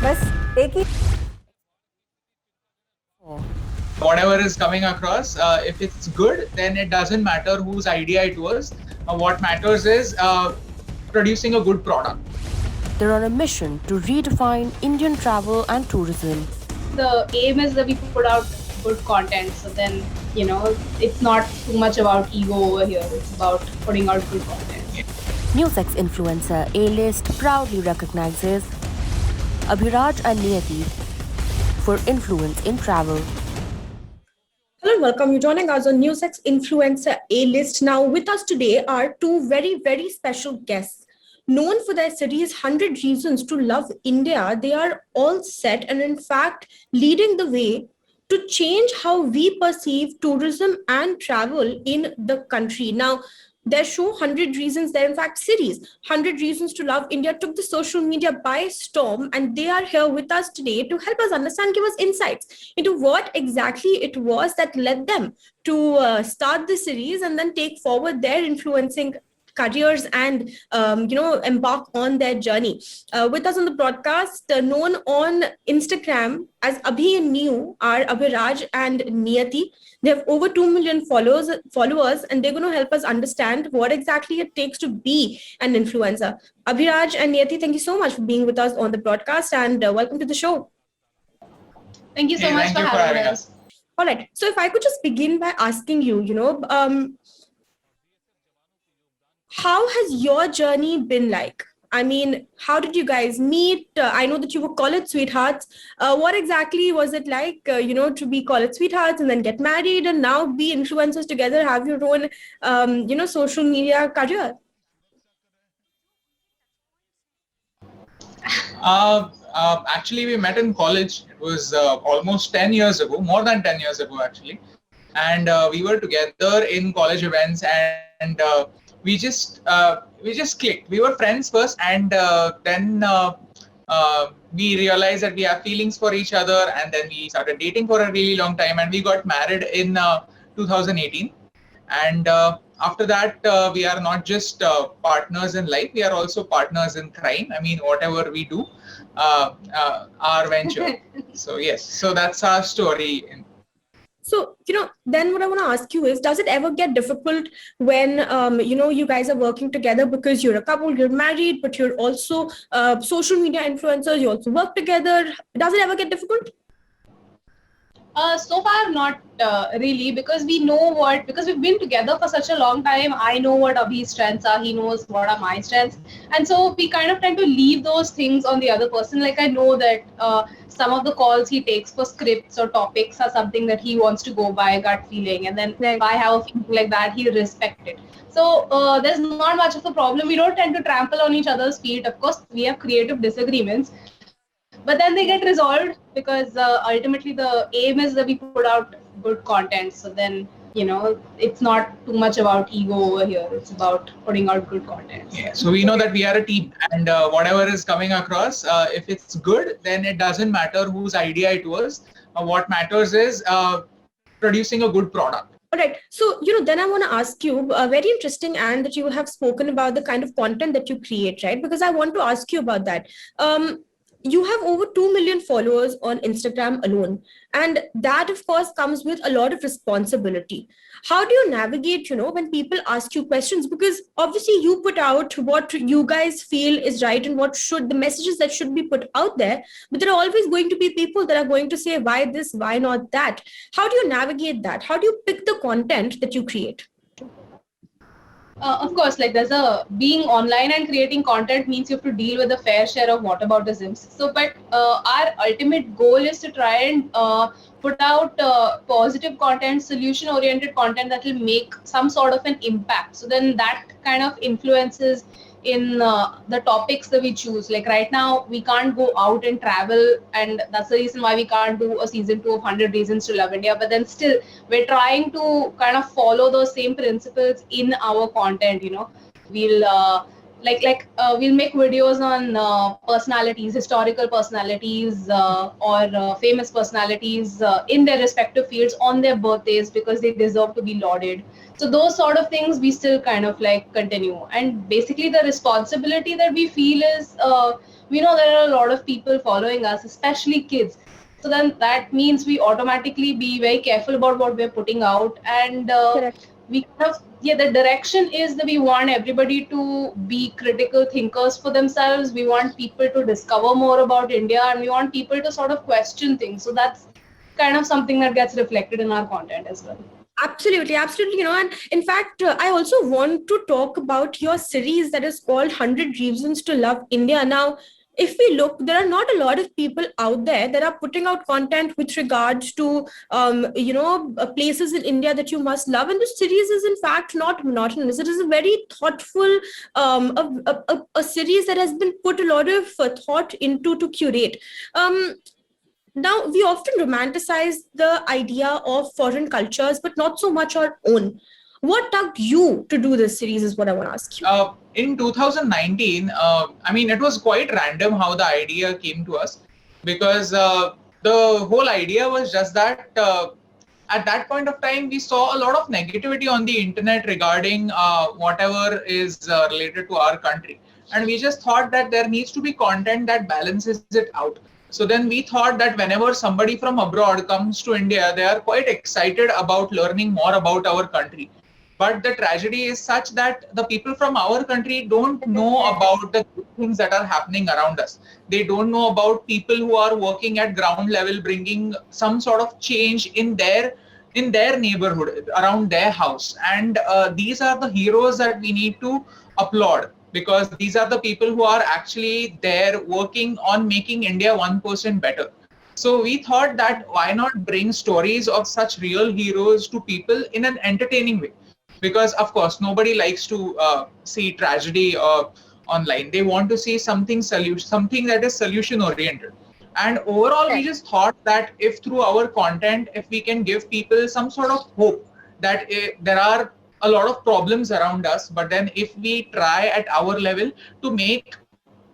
बस एक ही whatever is coming across, if it's good, then it doesn't matter whose idea it was. What matters is producing a good product. They're on a mission to redefine Indian travel and tourism. The aim is that we put out good content, so then it's not too much about ego over here. It's about putting out good content. NewsX influencer A-List proudly recognizes Abhiraj and Niyati for influence in travel. Hello and welcome. You're joining us on NewsX Influencer A-List. Now with us today are two very, very special guests. Known for their series 100 Reasons to Love India, they are all set and in fact leading the way to change how we perceive tourism and travel in the country. Now, their show 100 Reasons, their in fact series 100 Reasons to Love India took the social media by storm, and they are here with us today to help us understand, give us insights into what exactly it was that led them to start the series and then take forward their influencing careers and embark on their journey. With us on the broadcast, known on Instagram as Abhi and New, are Abhiraj and Niyati. They have over 2 million followers, and they're going to help us understand what exactly it takes to be an influencer. Abhiraj and Niyati, thank you so much for being with us on the broadcast, and welcome to the show. Thank you so much for having us. All right. So if I could just begin by asking you, how has your journey been like? I mean, how did you guys meet? I know that you were college sweethearts. What exactly was it like, to be college sweethearts and then get married and now be influencers together, have your own, social media career? Actually, we met in college. It was almost 10 years ago, more than 10 years ago, actually. And we were together in college events, and we just clicked. We were friends first, and then we realized that we have feelings for each other, and then we started dating for a really long time, and we got married in 2018. And after that, we are not just partners in life, we are also partners in crime. I mean, whatever we do, our venture. So yes, so that's our story. So, then what I want to ask you is, does it ever get difficult when, you guys are working together because you're a couple, you're married, but you're also social media influencers, you also work together. Does it ever get difficult? So far, not really, because because we've been together for such a long time. I know what Abhi's strengths are, he knows what are my strengths. And so we kind of tend to leave those things on the other person. Like I know that some of the calls he takes for scripts or topics are something that he wants to go by gut feeling. And then if I have a feeling like that, he'll respect it. So there's not much of a problem. We don't tend to trample on each other's feet. Of course, we have creative disagreements, but then they get resolved because ultimately the aim is that we put out good content. So then, it's not too much about ego over here. It's about putting out good content. Yeah, so we know that we are a team, and whatever is coming across, if it's good, then it doesn't matter whose idea it was. What matters is producing a good product. All right. So, then I want to ask you, very interesting, and that you have spoken about the kind of content that you create, right? Because I want to ask you about that. You have over 2 million followers on Instagram alone. And that, of course, comes with a lot of responsibility. How do you navigate, when people ask you questions? Because obviously you put out what you guys feel is right and what should the messages that should be put out there. But there are always going to be people that are going to say, why this, why not that? How do you navigate that? How do you pick the content that you create? Of course, like being online and creating content means you have to deal with a fair share of whataboutisms. So, but our ultimate goal is to try and put out positive content, solution-oriented content that will make some sort of an impact. So then that kind of influences in the topics that we choose. Like right now, we can't go out and travel, and that's the reason why we can't do a season 2 of 100 Reasons to Love India. But then still, we're trying to kind of follow those same principles in our content. We'll we'll make videos on personalities, historical personalities, or famous personalities in their respective fields on their birthdays because they deserve to be lauded. So those sort of things we still kind of like continue. And basically the responsibility that we feel is we know there are a lot of people following us, especially kids. So then that means we automatically be very careful about what we're putting out. And Correct. we kind of, yeah, the direction is that we want everybody to be critical thinkers for themselves. We want people to discover more about India, and we want people to sort of question things. So that's kind of something that gets reflected in our content as well. Absolutely, absolutely. And in fact, I also want to talk about your series that is called 100 Reasons to Love India. Now, if we look, there are not a lot of people out there that are putting out content with regards to, places in India that you must love. And the series is, in fact, not monotonous. It is a very thoughtful, a series that has been put a lot of thought into to curate. Now, we often romanticize the idea of foreign cultures, but not so much our own. What tugged you to do this series is what I want to ask you. In 2019, I mean, it was quite random how the idea came to us, because the whole idea was just that at that point of time, we saw a lot of negativity on the internet regarding whatever is related to our country. And we just thought that there needs to be content that balances it out. So then we thought that whenever somebody from abroad comes to India, they are quite excited about learning more about our country. But the tragedy is such that the people from our country don't know about the good things that are happening around us. They don't know about people who are working at ground level, bringing some sort of change in their neighborhood, around their house. And these are the heroes that we need to applaud, because these are the people who are actually there working on making India 1% better. So we thought that why not bring stories of such real heroes to people in an entertaining way? Because of course nobody likes to see tragedy online. They want to see something that is solution oriented. And overall, we just thought that if through our content, if we can give people some sort of hope that there are a lot of problems around us, but then if we try at our level to make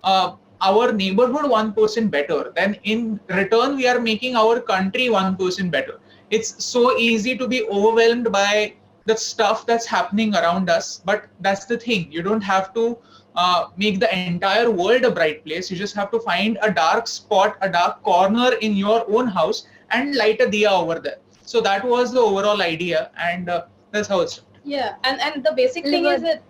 our neighborhood 1% better, then in return we are making our country 1% better. It's so easy to be overwhelmed by the stuff that's happening around us, but that's the thing. You don't have to make the entire world a bright place. You just have to find a dark spot, a dark corner in your own house and light a diya over there. So that was the overall idea, and that's how it's. Yeah, and the basic thing is that,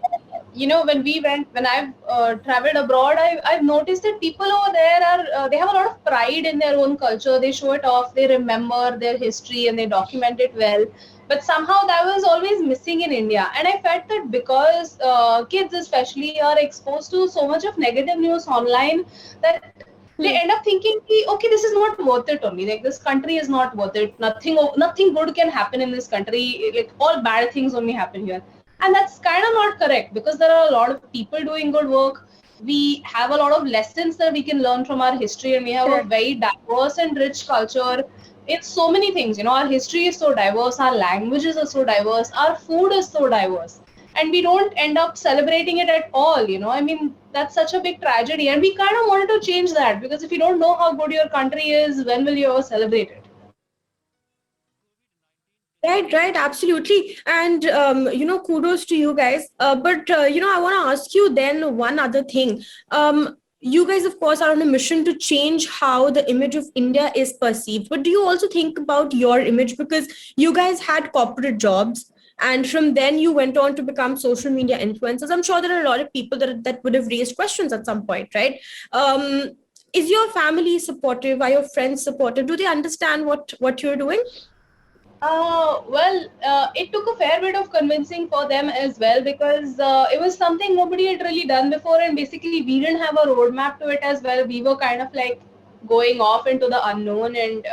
when I've traveled abroad, I've noticed that people over there are they have a lot of pride in their own culture. They show it off, they remember their history, and they document it well. But somehow that was always missing in India, and I felt that because kids especially are exposed to so much of negative news online, that they end up thinking, okay, this is not worth it only. Like, this country is not worth it. Nothing good can happen in this country. Like, all bad things only happen here. And that's kind of not correct, because there are a lot of people doing good work. We have a lot of lessons that we can learn from our history, and we have a very diverse and rich culture. It's so many things. Our history is so diverse. Our languages are so diverse. Our food is so diverse. And we don't end up celebrating it at all. I mean, that's such a big tragedy, and we kind of wanted to change that, because if you don't know how good your country is, when will you ever celebrate it? Right, absolutely. And, kudos to you guys. But I want to ask you then one other thing. You guys, of course, are on a mission to change how the image of India is perceived. But do you also think about your image? Because you guys had corporate jobs, and from then you went on to become social media influencers. I'm sure there are a lot of people that would have raised questions at some point, right? Is your family supportive? Are your friends supportive? Do they understand what you're doing? It took a fair bit of convincing for them as well, because it was something nobody had really done before, and basically we didn't have a roadmap to it as well. We were kind of like going off into the unknown, and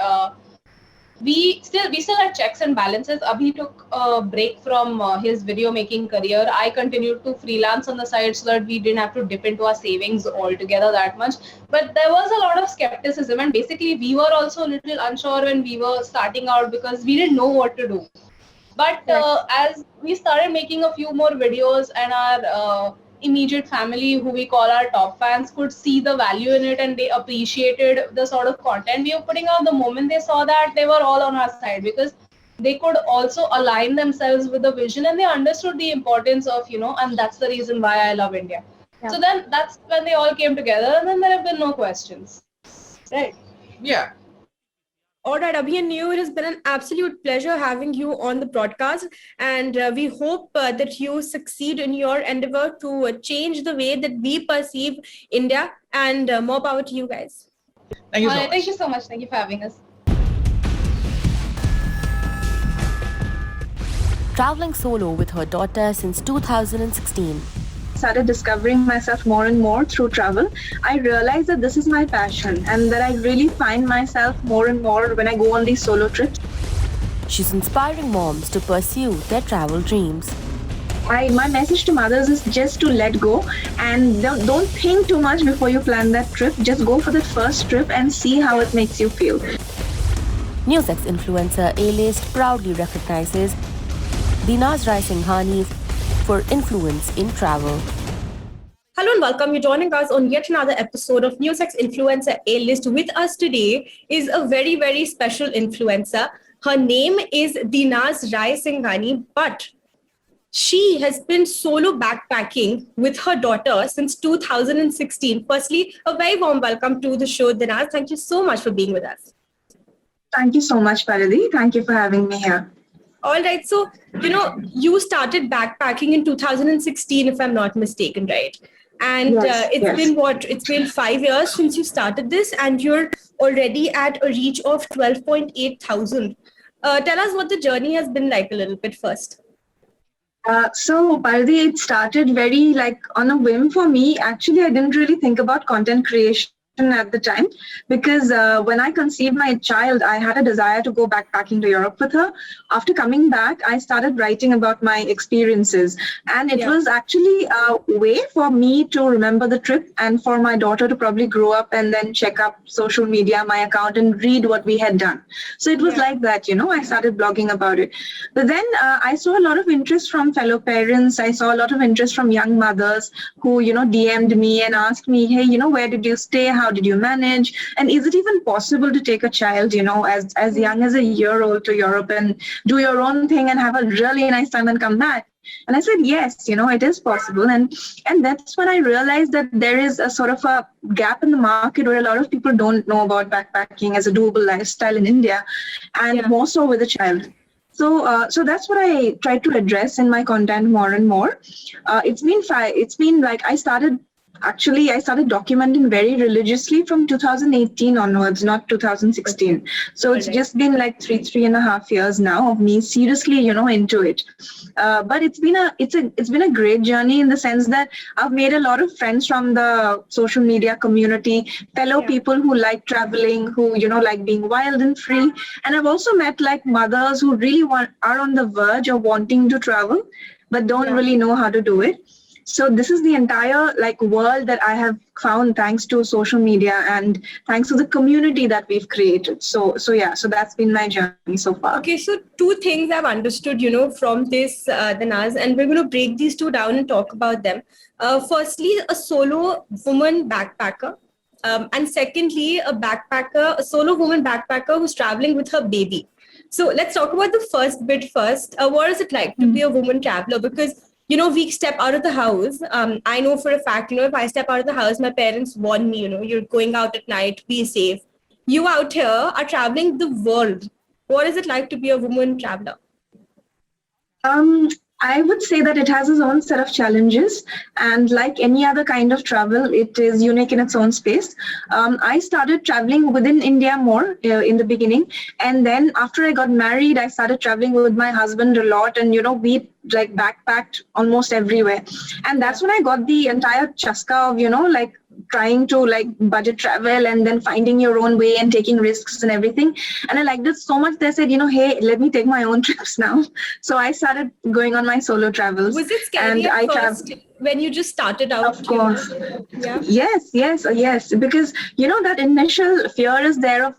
we still had checks and balances. Abhi took a break from his video making career. I continued to freelance on the side so that we didn't have to dip into our savings altogether that much. But there was a lot of skepticism, and basically we were also a little unsure when we were starting out, because we didn't know what to do. But as we started making a few more videos, and our immediate family, who we call our top fans, could see the value in it, and they appreciated the sort of content we were putting out. The moment they saw that, they were all on our side, because they could also align themselves with the vision, and they understood the importance of, and that's the reason why I love India. So then that's when they all came together, and then there have been no questions. Right. Yeah. All right, Abhimanyu, it has been an absolute pleasure having you on the broadcast. And we hope that you succeed in your endeavor to change the way that we perceive India. And more power to you guys. Thank you so much. Thank you so much. Thank you for having us. Traveling solo with her daughter since 2016. Started discovering myself more and more through travel. I realized that this is my passion and that I really find myself more and more when I go on these solo trips. She's inspiring moms to pursue their travel dreams. My message to mothers is just to let go and don't think too much before you plan that trip. Just go for the first trip and see how it makes you feel. NewsX influencer A-List proudly recognizes Dinaz Rai Singhani for influence in travel. Hello and welcome. You're joining us on yet another episode of NewsX Influencer A-List. With us today is a very, very special influencer. Her name is Dinaz Rai Singhani, but she has been solo backpacking with her daughter since 2016. Firstly, a very warm welcome to the show, Dinaz. Thank you so much for being with us. Thank you so much, Paridhi. Thank you for having me here. All right. So, you started backpacking in 2016, if I'm not mistaken, right? And it's been 5 years since you started this, and you're already at a reach of 12.8 thousand. Tell us what the journey has been like a little bit first. So, Paridhi, it started very on a whim for me. Actually, I didn't really think about content creation at the time because when I conceived my child, I had a desire to go backpacking to Europe with her. After coming back, I started writing about my experiences, and it was actually a way for me to remember the trip and for my daughter to probably grow up and then check up social media, my account, and read what we had done. So it was like that, I started blogging about it. But then I saw a lot of interest from fellow parents. I saw a lot of interest from young mothers who, DM'd me and asked me, hey, where did you stay? How did you manage? And is it even possible to take a child, as young as a year old to Europe and do your own thing and have a really nice time and come back? And I said, yes, it is possible. And that's when I realized that there is a sort of a gap in the market where a lot of people don't know about backpacking as a doable lifestyle in India, and more so with a child. So that's what I tried to address in my content more and more. It's been like I started documenting very religiously from 2018 onwards, not 2016. So it's just been like three and a half years now of me seriously, into it. But it's been a great journey in the sense that I've made a lot of friends from the social media community, fellow people who like traveling, who, like being wild and free. And I've also met mothers who really are on the verge of wanting to travel, but don't really know how to do it. So this is the entire world that I have found thanks to social media and thanks to the community that we've created. So that's been my journey so far. Okay, so two things I've understood, from this, Dinaz, and we're going to break these two down and talk about them. Firstly, a solo woman backpacker. And secondly, a solo woman backpacker who's traveling with her baby. So let's talk about the first bit first. What is it like to be a woman traveler? Because we step out of the house. I know for a fact, if I step out of the house, my parents warn me, you're going out at night, be safe. You out here are traveling the world. What is it like to be a woman traveler? I would say that it has its own set of challenges, and like any other kind of travel, it is unique in its own space. I started traveling within India more in the beginning, and then after I got married, I started traveling with my husband a lot, and we backpacked almost everywhere. And that's when I got the entire chaska of trying to budget travel and then finding your own way and taking risks and everything. And I liked it so much that I said, hey, let me take my own trips now. So I started going on my solo travels. Was it scary at first when you just started out? Of course. Yes. Because, that initial fear is there of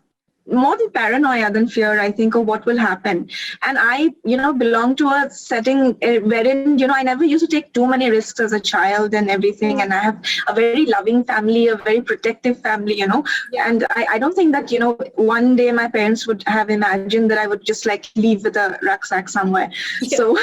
more than paranoia than fear, I think, of what will happen. And I, belong to a setting wherein, I never used to take too many risks as a child and everything. And I have a very loving family, a very protective family, and I don't think that, one day my parents would have imagined that I would just like leave with a rucksack somewhere. Yeah. So,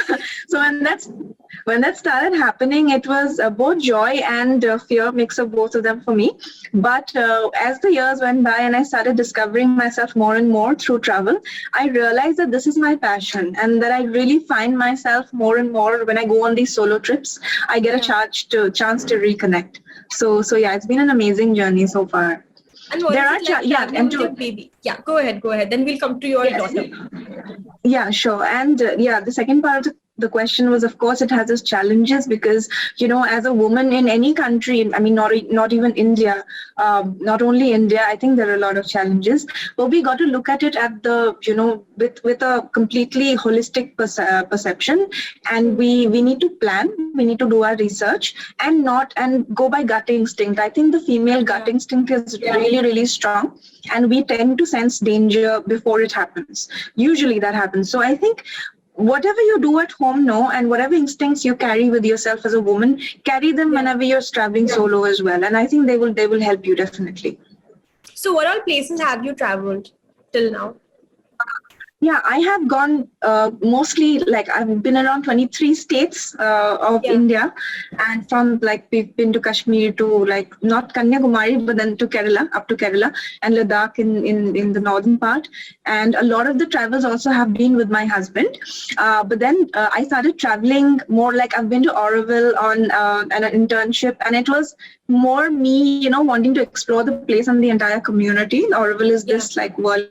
when that started happening, it was both joy and fear, mix of both of them for me. But as the years went by and I started discovering myself more and more through travel, I realized that this is my passion and that I really find myself more and more when I go on these solo trips. I get a chance to reconnect. So yeah, it's been an amazing journey so far. And what There is are it like traveling with your baby? Yeah, go ahead. Then we'll come to your daughter. Yeah, sure. And the second part of the question was, of course, it has its challenges because, as a woman in any country, I mean, not even India, not only India, I think there are a lot of challenges. But we got to look at it at the, with a completely holistic perception. And we need to plan, we need to do our research and go by gut instinct. I think the female gut instinct is really, really strong. And we tend to sense danger before it happens. Usually that happens. So I think whatever you do at home, and whatever instincts you carry with yourself as a woman, carry them whenever you're traveling solo as well. And I think they will help you definitely. So what all places have you traveled till now? Yeah, I have gone mostly, like I've been around 23 states of India, and from like we've been to Kashmir to like not Kanyakumari, but then to Kerala, up to Kerala, and Ladakh in the northern part. And a lot of the travels also have been with my husband. But then I started traveling more, like I've been to Auroville on an internship, and it was more me, wanting to explore the place and the entire community. Auroville is this like world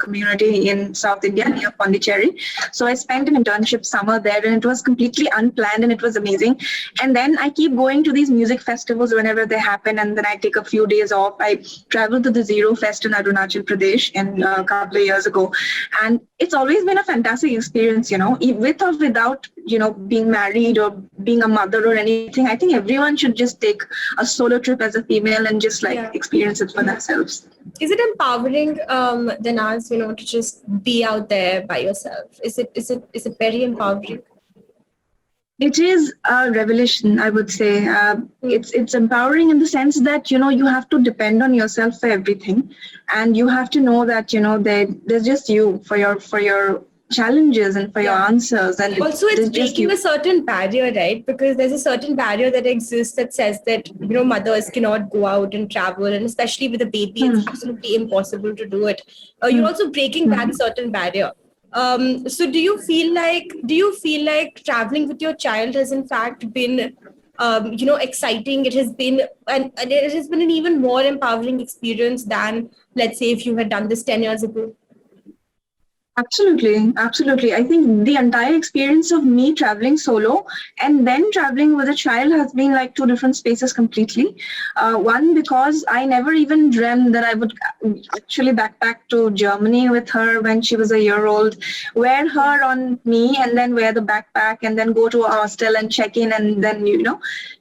community in South India near Pondicherry. So I spent an internship summer there, and it was completely unplanned and it was amazing. And then I keep going to these music festivals whenever they happen, and then I take a few days off. I traveled to the Zero Fest in Arunachal Pradesh a couple of years ago, and it's always been a fantastic experience, with or without, being married or being a mother or anything. I think everyone should just take a solo trip as a female and just experience it for themselves. Is it empowering, Danaz, to just be out there by yourself? Is it very empowering? It is a revelation, I would say. It's empowering in the sense that, you have to depend on yourself for everything. And you have to know that, there's just you for your challenges and for your answers. And also it's breaking a certain barrier, right? Because there's a certain barrier that exists that says that, mothers cannot go out and travel. And especially with a baby, it's absolutely impossible to do it. You're also breaking that certain barrier. So do you feel like traveling with your child has in fact been, exciting? It has been, and it has been an even more empowering experience than, let's say, if you had done this 10 years ago? Absolutely. I think the entire experience of me traveling solo and then traveling with a child has been like two different spaces completely. One, because I never even dreamt that I would actually backpack to Germany with her when she was a year old, wear her on me and then wear the backpack and then go to a hostel and check in and then,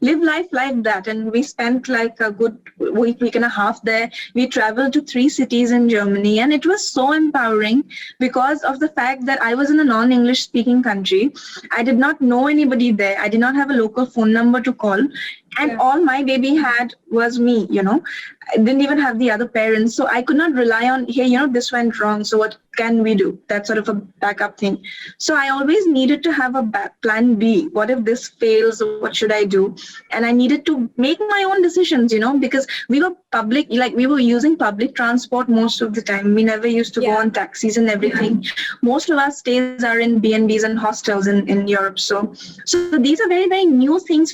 live life like that. And we spent like a good week and a half there. We traveled to 3 cities in Germany, and it was so empowering because of the fact that I was in a non-English speaking country. I did not know anybody there. I did not have a local phone number to call. And all my baby had was me, I didn't even have the other parents. So I could not rely on, hey, this went wrong. So what can we do? That sort of a backup thing. So I always needed to have a plan B. What if this fails? What should I do? And I needed to make my own decisions, because we were using public transport most of the time. We never used to go on taxis and everything. Most of our stays are in B&Bs and hostels in Europe. So these are very, very new things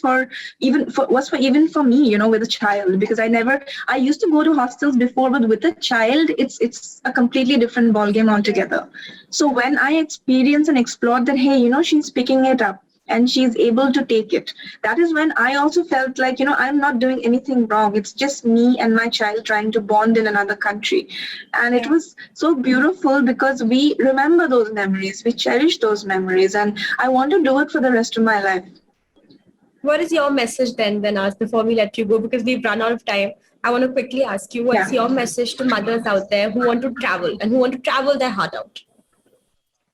even for me, with a child, because I used to go to hostels before, but with a child, it's a completely different ballgame altogether. So when I experienced and explored that, hey, she's picking it up and she's able to take it, that is when I also felt like, I'm not doing anything wrong. It's just me and my child trying to bond in another country. And it was so beautiful because we remember those memories, we cherish those memories, and I want to do it for the rest of my life. What is your message then us before we let you go? Because we've run out of time. I want to quickly ask you, what's Yeah. your message to mothers out there who want to travel and who want to travel their heart out?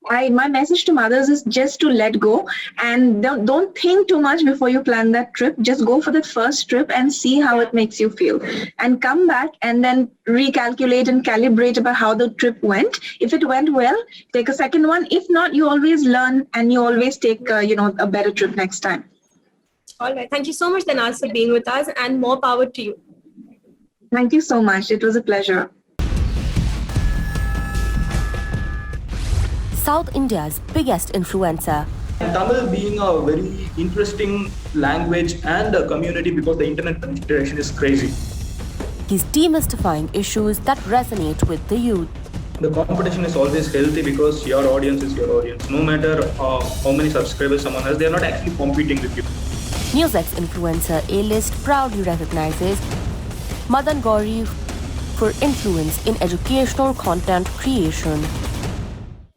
My message to mothers is just to let go and don't think too much before you plan that trip. Just go for that first trip and see how it makes you feel, and come back and then recalculate and calibrate about how the trip went. If it went well, take a second one. If not, you always learn and you always take a better trip next time. All right. Thank you so much, Dhanaz, for being with us, and more power to you. Thank you so much. It was a pleasure. South India's biggest influencer. Tamil being a very interesting language and a community because the internet penetration is crazy. He's demystifying issues that resonate with the youth. The competition is always healthy because your audience is your audience. No matter how many subscribers someone has, they are not actually competing with you. NewsX influencer A-List proudly recognizes Madan Gauri for influence in educational content creation.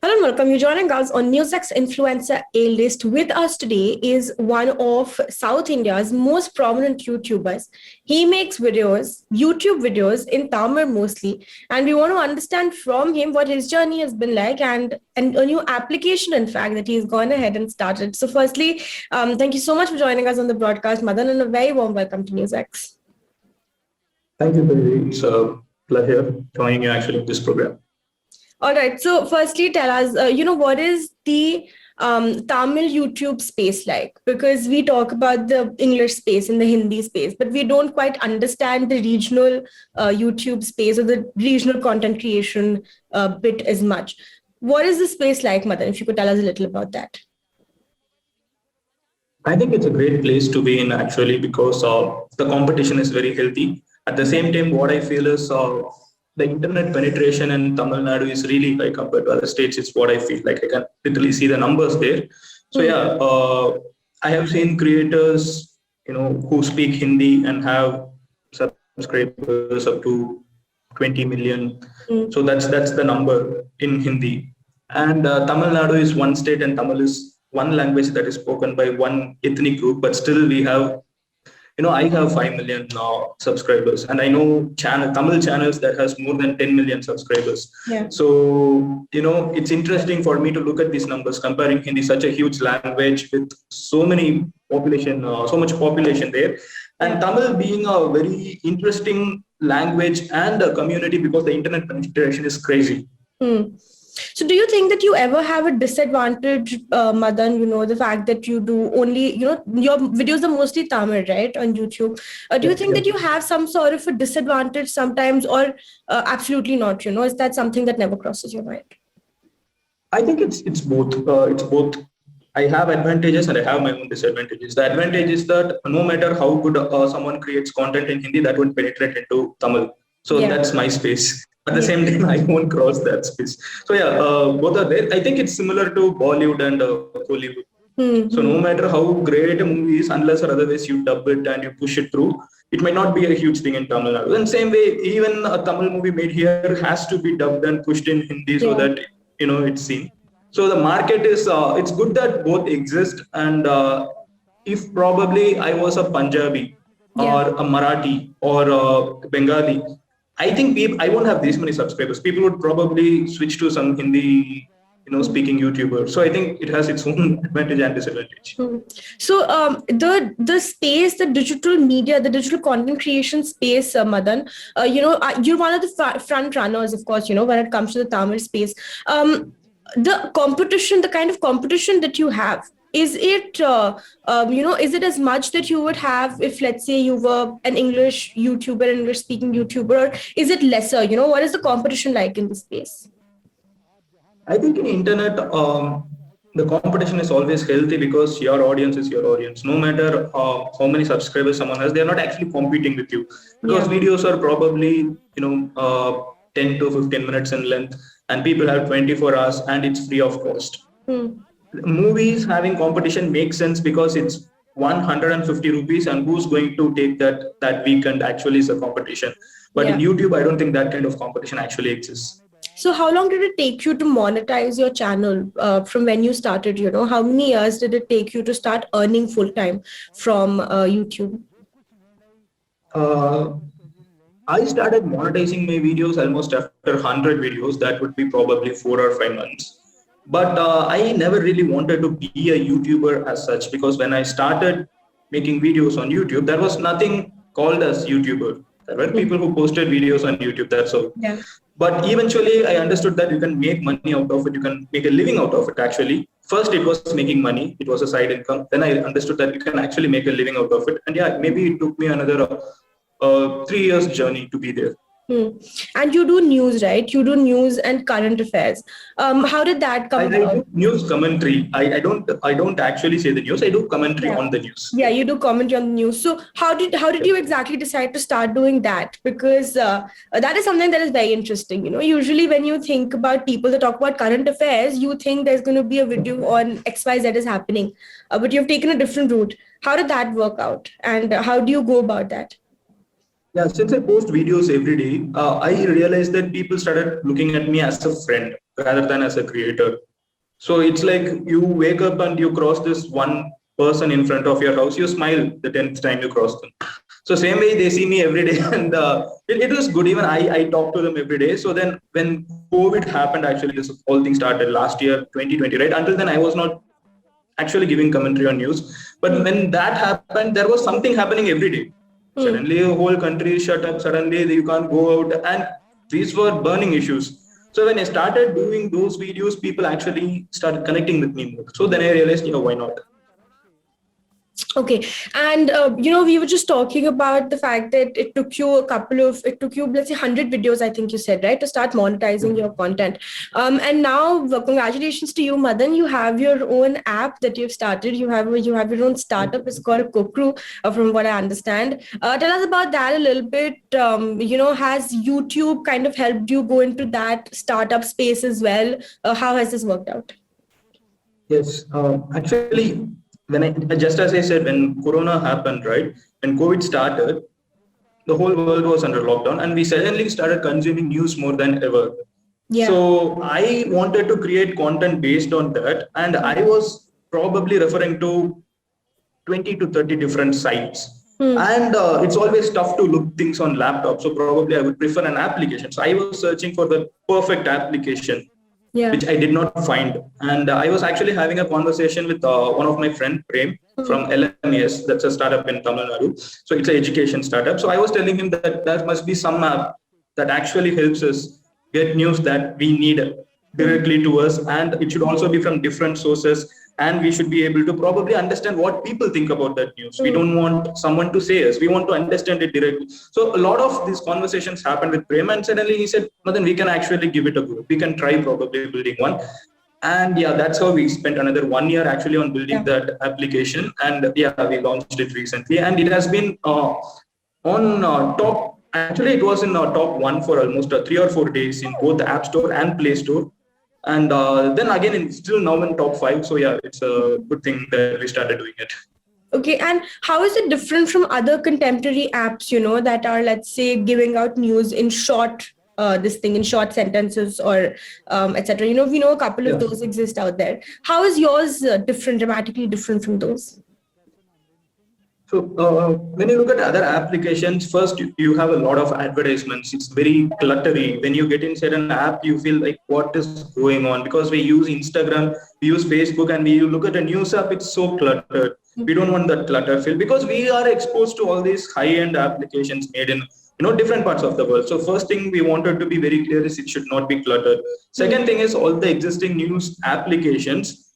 Hello and welcome. You're joining us on NewsX Influencer A-List. With us today is one of South India's most prominent YouTubers. He makes videos, YouTube videos in Tamil mostly, and we want to understand from him what his journey has been like and a new application, in fact, that he's gone ahead and started. So firstly, thank you so much for joining us on the broadcast, Madan, and a very warm welcome to NewsX. Thank you, Baby. It's a pleasure joining you actually in this program. All right. So firstly, tell us, what is the Tamil YouTube space like? Because we talk about the English space and the Hindi space, but we don't quite understand the regional YouTube space or the regional content creation bit as much. What is the space like, Madan? If you could tell us a little about that. I think it's a great place to be in actually because the competition is very healthy. At the same time, what I feel is the internet penetration in Tamil Nadu is really high compared to other states. It's what I feel like. I can literally see the numbers there. So yeah, I have seen creators, who speak Hindi and have subscribers up to 20 million. So that's the number in Hindi. And Tamil Nadu is one state and Tamil is one language that is spoken by one ethnic group, but still we have I have 5 million subscribers, and I know Tamil channels that has more than 10 million subscribers. Yeah. So, it's interesting for me to look at these numbers, comparing Hindi, such a huge language with so much population there. And Tamil being a very interesting language and a community because the internet penetration is crazy. So do you think that you ever have a disadvantage, Madan, the fact that you do only, your videos are mostly Tamil, right, on YouTube. Do you think that you have some sort of a disadvantage sometimes or absolutely not, is that something that never crosses your mind? I think it's both. It's both. I have advantages and I have my own disadvantages. The advantage is that no matter how good someone creates content in Hindi, that won't penetrate into Tamil. So that's my space. At the same time, I won't cross that space. So both are there. I think it's similar to Bollywood and Hollywood. So no matter how great a movie is, unless or otherwise you dub it and you push it through, it might not be a huge thing in Tamil Nadu. And same way, even a Tamil movie made here has to be dubbed and pushed in Hindi so that it's seen. So the market is it's good that both exist. And if probably I was a Punjabi or a Marathi or a Bengali, I think I won't have this many subscribers. People would probably switch to some Hindi, speaking YouTuber. So I think it has its own advantage and disadvantage. So the space, the digital media, the digital content creation space, Madan, you're one of the front runners, of course, when it comes to the Tamil space. The competition, the kind of competition that you have, is it, is it as much that you would have if, let's say, you were an English YouTuber, English-speaking YouTuber, or is it lesser? What is the competition like in this space? I think in internet, the competition is always healthy because your audience is your audience. No matter how many subscribers someone has, they're not actually competing with you because videos are probably, 10 to 15 minutes in length and people have 24 hours and it's free of cost. Movies having competition makes sense because it's 150 rupees and who's going to take that weekend actually is a competition. But in YouTube, I don't think that kind of competition actually exists. So how long did it take you to monetize your channel from when you started? How many years did it take you to start earning full time from YouTube? Uh, I started monetizing my videos almost after 100 videos. That would be probably 4 or 5 months. But I never really wanted to be a YouTuber as such, because when I started making videos on YouTube, there was nothing called as YouTuber. There were people who posted videos on YouTube, that's all. Yeah. But eventually, I understood that you can make money out of it. You can make a living out of it, actually. First, it was making money. It was a side income. Then I understood that you can actually make a living out of it. And yeah, maybe it took me another 3 years journey to be there. And you do news, right? You do news and current affairs. How did that come I about? do news commentary. I don't actually say the news. I do commentary Yeah. on the news. Yeah, you do commentary on the news. So how did you exactly decide to start doing that? Because that is something that is very interesting. Usually when you think about people that talk about current affairs, you think there's going to be a video on XY that is happening, but you've taken a different route. How did that work out, and how do you go about that? Yeah, since I post videos every day, I realized that people started looking at me as a friend rather than as a creator. So it's like you wake up and you cross this one person in front of your house, you smile the 10th time you cross them. So same way they see me every day, and it was good. Even I talk to them every day. So then when COVID happened, actually this whole thing started last year, 2020, right? Until then I was not actually giving commentary on news. But when that happened, there was something happening every day. Suddenly, the whole country is shut up. Suddenly, you can't go out, and these were burning issues. So when I started doing those videos, people actually started connecting with me more. So then I realized, why not? Okay. And, we were just talking about the fact that it took you, let's say 100 videos, I think you said, right, to start monetizing your content. And now, congratulations to you, Madan. You have your own app that you've started. You have your own startup. It's called Kokru, from what I understand. Tell us about that a little bit. Has YouTube kind of helped you go into that startup space as well? How has this worked out? Yes, actually, just as I said, when Corona happened, right, when COVID started, the whole world was under lockdown, and we suddenly started consuming news more than ever. Yeah. So I wanted to create content based on that, and I was probably referring to 20 to 30 different sites. And it's always tough to look things on laptop. So probably I would prefer an application. So I was searching for the perfect application. Yeah. Which I did not find. And I was actually having a conversation with one of my friend, Prem, from LMES. That's a startup in Tamil Nadu. So it's an education startup. So I was telling him that there must be some app that actually helps us get news that we need directly to us. And it should also be from different sources. And we should be able to probably understand what people think about that news. We don't want someone to say us. We want to understand it directly. So a lot of these conversations happened with Prem, and suddenly he said, Madan, we can actually give it a go. We can try probably building one. And yeah, that's how we spent another 1 year actually on building that application. And yeah, we launched it recently. And it has been on top. Actually, it was in top 1 for almost 3 or 4 days in both the App Store and Play Store. And then again, it's still now in top 5. So yeah, it's a good thing that we started doing it. Okay. And how is it different from other contemporary apps, that are, let's say, giving out news in short, in short sentences or etc. We know a couple of those exist out there. How is yours dramatically different from those? So when you look at other applications, first you have a lot of advertisements. It's very cluttery. When you get inside an app, you feel like what is going on, because we use Instagram, we use Facebook, and we look at a news app, it's so cluttered. We don't want that clutter feel, because we are exposed to all these high-end applications made in different parts of the world. So first thing we wanted to be very clear is it should not be cluttered. Second thing is all the existing news applications,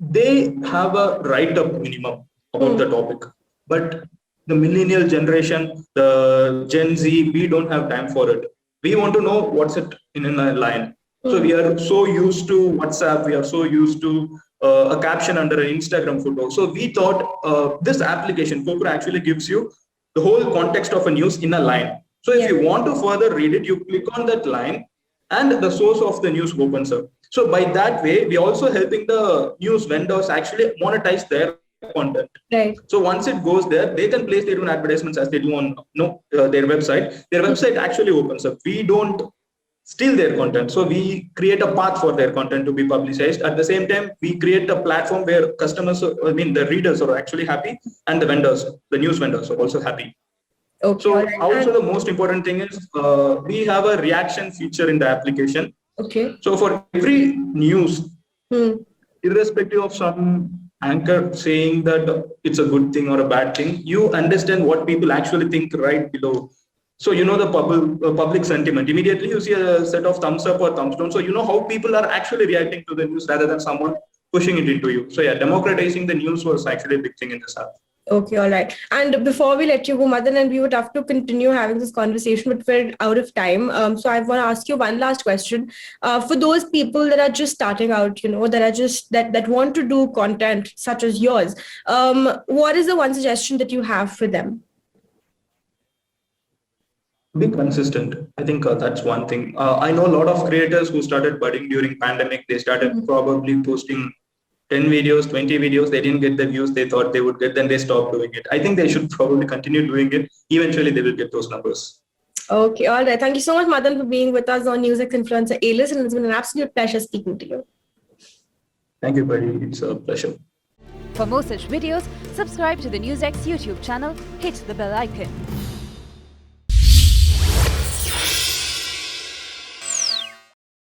they have a write-up minimum about the topic, but the millennial generation, the Gen Z, we don't have time for it. We want to know what's it in a line. So we are so used to WhatsApp, we are so used to a caption under an Instagram photo. So we thought this application Kokru actually gives you the whole context of a news in a line. So if you want to further read it, you click on that line and the source of the news opens up. So by that way, we also helping the news vendors actually monetize their content. Right. So once it goes there, they can place their own advertisements as they do on their website. Their website actually opens up. We don't steal their content. So we create a path for their content to be publicized. At the same time, we create a platform where customers, the readers are actually happy, and the vendors, the news vendors are also happy. Okay. So alright. also the most important thing is we have a reaction feature in the application. Okay. So for every news, Hmm. irrespective of some anchor saying that it's a good thing or a bad thing, you understand what people actually think right below. So you know the public sentiment. Immediately you see a set of thumbs up or thumbs down. So you know how people are actually reacting to the news rather than someone pushing it into you. So yeah, democratizing the news was actually a big thing in this app. Okay, all right. And before we let you go, Madan, and we would have to continue having this conversation, but we're out of time. So I want to ask you one last question. For those people that are just starting out, that are just that want to do content such as yours, what is the one suggestion that you have for them? Be consistent. I think that's one thing. I know a lot of creators who started budding during pandemic. They started probably posting 10 videos, 20 videos, they didn't get the views they thought they would get, then they stopped doing it. I think they should probably continue doing it. Eventually, they will get those numbers. Okay, all right. Thank you so much, Madan, for being with us on NewsX Influencer A-List, and it's been an absolute pleasure speaking to you. Thank you, buddy. It's a pleasure. For more such videos, subscribe to the NewsX YouTube channel, hit the bell icon.